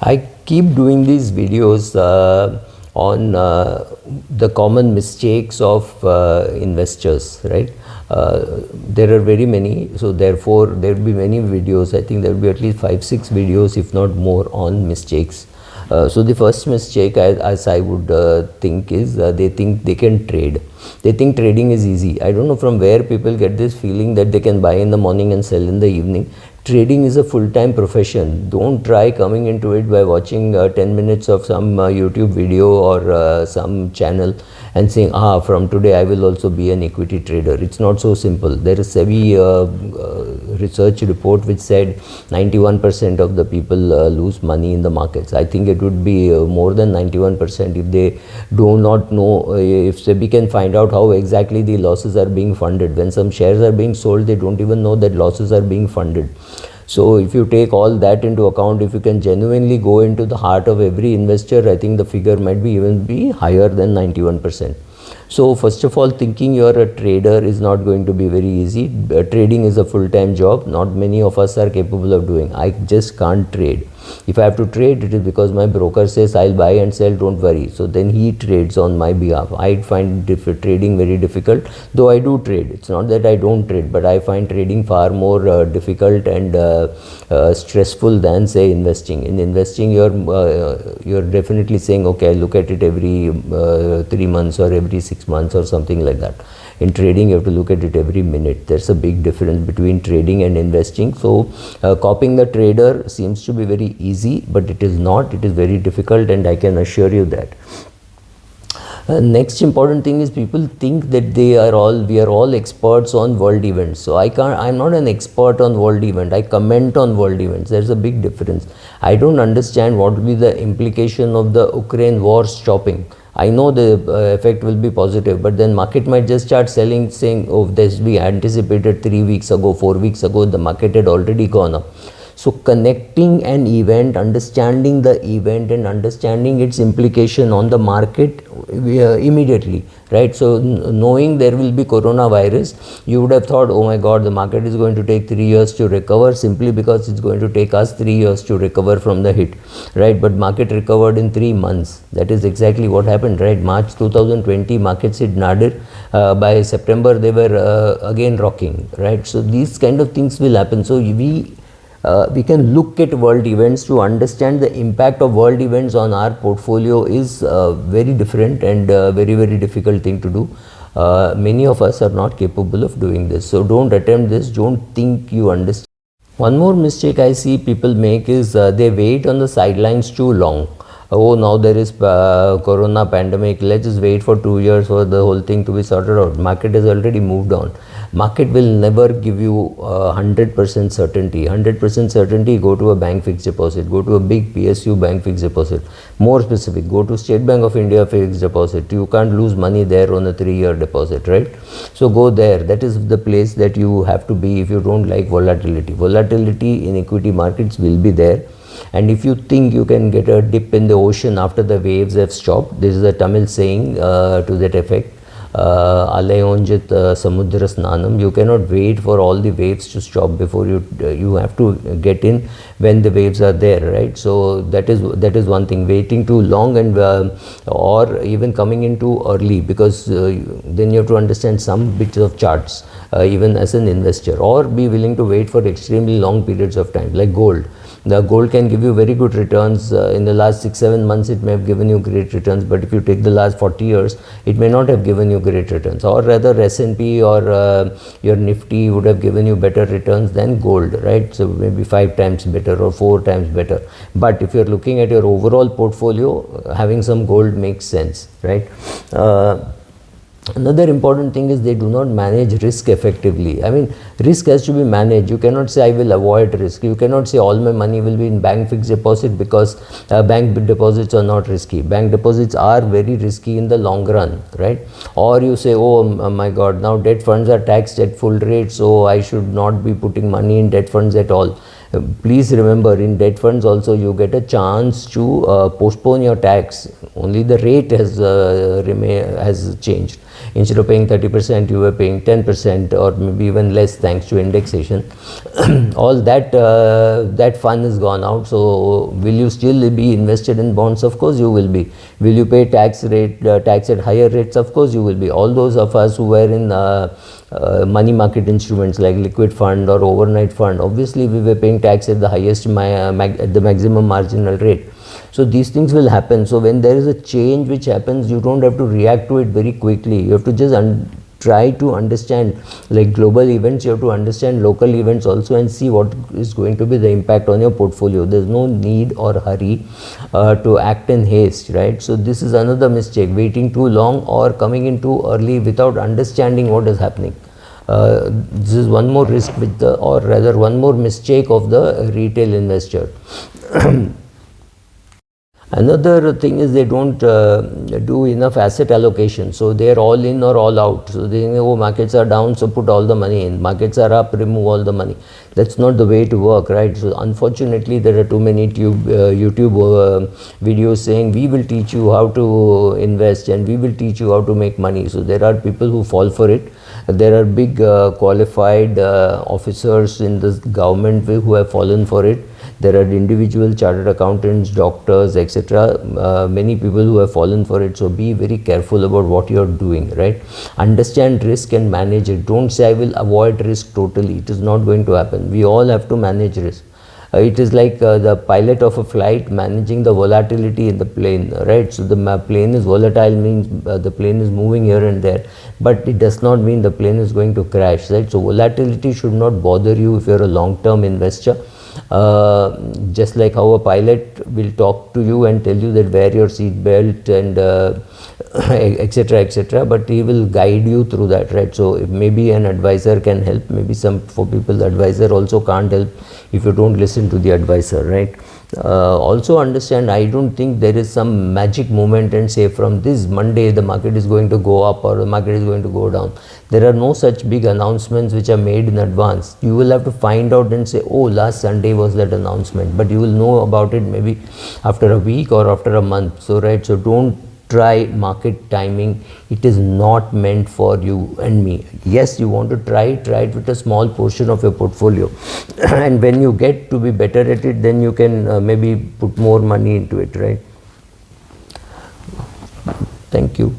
I keep doing these videos on the common mistakes of investors, right? There are very many, so therefore there will be many videos. I think there will be at least 5-6 videos, if not more, on mistakes. So the first mistake, as I would think, is they think they can trade. They think trading is easy. I don't know from where people get this feeling that they can buy in the morning and sell in the evening. Trading is a full-time profession. Don't try coming into it by watching 10 minutes of some YouTube video or some channel and saying, from today I will also be an equity trader. It's not so simple. There is SEBI research report which said 91% of the people lose money in the markets. I think it would be more than 91% if they do not know, if SEBI can find out how exactly the losses are being funded. When some shares are being sold, they don't even know that losses are being funded. So if you take all that into account, if you can genuinely go into the heart of every investor, I think the figure might be even be higher than 91%. So first of all, thinking you're a trader is not going to be very easy. Trading is a full-time job. Not many of us are capable of doing. I just can't trade. If I have to trade, it is because my broker says I'll buy and sell, don't worry. So then he trades on my behalf. I find trading very difficult, though I do trade. It's not that I don't trade, but I find trading far more difficult and stressful than, say, investing. In investing, you're definitely saying, okay, I look at it every 3 months or every 6 months or something like that. In trading, you have to look at it every minute. There's a big difference between trading and investing. So copying the trader seems to be very easy, but it is not. It is very difficult, and I can assure you that. Next important thing is people think that we are all experts on world events. So I'm not an expert on world event. I comment on world events. There's a big difference. I don't understand what will be the implication of the Ukraine war stopping. I know the effect will be positive, but then market might just start selling, saying, oh, this we anticipated 3 weeks ago, 4 weeks ago, the market had already gone up. So connecting an event, understanding the event and understanding its implication on the market immediately, right? So knowing there will be coronavirus, you would have thought, oh my God, the market is going to take 3 years to recover, simply because it's going to take us 3 years to recover from the hit, right? But market recovered in 3 months. That is exactly what happened, right? March 2020, markets hit nadir. By September, they were again rocking, right? So these kind of things will happen. So we can look at world events to understand the impact of world events on our portfolio is very different and very, very difficult thing to do. Many of us are not capable of doing this. So don't attempt this. Don't think you understand. One more mistake I see people make is they wait on the sidelines too long. Oh, now there is corona pandemic, let's just wait for 2 years for the whole thing to be sorted out. Market has already moved on. Market will never give you 100% certainty. 100% certainty, go to a bank fixed deposit, go to a big PSU bank fixed deposit. More specific, go to State Bank of India fixed deposit. You can't lose money there on a 3-year deposit, right? So go there. That is the place that you have to be if you don't like volatility. Volatility in equity markets will be there. And if you think you can get a dip in the ocean after the waves have stopped, this is a Tamil saying to that effect, Alayonjit Samudra Snanam. You cannot wait for all the waves to stop before you have to get in when the waves are there, right? So that is one thing. Waiting too long and or even coming in too early, because then you have to understand some bits of charts even as an investor, or be willing to wait for extremely long periods of time, like gold. The gold can give you very good returns. In the last 6-7 months, it may have given you great returns, but if you take the last 40 years, it may not have given you great returns. Or rather, S&P or your Nifty would have given you better returns than gold, right? So maybe 5 times better or 4 times better. But if you're looking at your overall portfolio, having some gold makes sense, right? Another important thing is they do not manage risk effectively. I mean, risk has to be managed. You cannot say I will avoid risk. You cannot say all my money will be in bank fixed deposit, because bank deposits are not risky. Bank deposits are very risky in the long run, right? Or you say, oh my God, now debt funds are taxed at full rate, so I should not be putting money in debt funds at all. Please remember, in debt funds also you get a chance to postpone your tax. Only the rate has changed. instead of paying 30%, you were paying 10% or maybe even less thanks to indexation. All that that fun is gone out. So will you still be invested in bonds? Of course you will be. Will you pay tax at higher rates? Of course you will be. All those of us who were in money market instruments like liquid fund or overnight fund, obviously we were paying tax at the highest at the maximum marginal rate. So these things will happen. So when there is a change which happens, you don't have to react to it very quickly. You have to just try to understand, like global events, you have to understand local events also and see what is going to be the impact on your portfolio. There's no need or hurry to act in haste, right? So this is another mistake, waiting too long or coming in too early without understanding what is happening. This is one more risk with the, or rather one more mistake of the retail investor. Another thing is they don't do enough asset allocation. So they are all in or all out. So they think, oh, markets are down, so put all the money in. Markets are up, remove all the money. That's not the way to work, right? So unfortunately, there are too many YouTube videos saying, we will teach you how to invest and we will teach you how to make money. So there are people who fall for it. There are big qualified officers in the government who have fallen for it. There are individual chartered accountants, doctors, etc. Many people who have fallen for it. So be very careful about what you are doing, right? Understand risk and manage it. Don't say I will avoid risk totally. It is not going to happen. We all have to manage risk. It is like the pilot of a flight managing the volatility in the plane, right? So the plane is volatile, means the plane is moving here and there, but it does not mean the plane is going to crash, right? So volatility should not bother you if you're a long-term investor. Just like how a pilot will talk to you and tell you that wear your seat belt and etc, etc, but he will guide you through that, right? So if maybe an advisor can help, maybe for people the advisor also can't help if you don't listen to the advisor, right? Also understand, I don't think there is some magic moment and say from this Monday the market is going to go up or the market is going to go down. There are no such big announcements which are made in advance. You will have to find out and say, oh, last Sunday was that announcement, but you will know about it maybe after a week or after a month. So right, so don't try market timing. It is not meant for you and me. Yes, you want to try it with a small portion of your portfolio and when you get to be better at it, then you can maybe put more money into it, right? Thank you.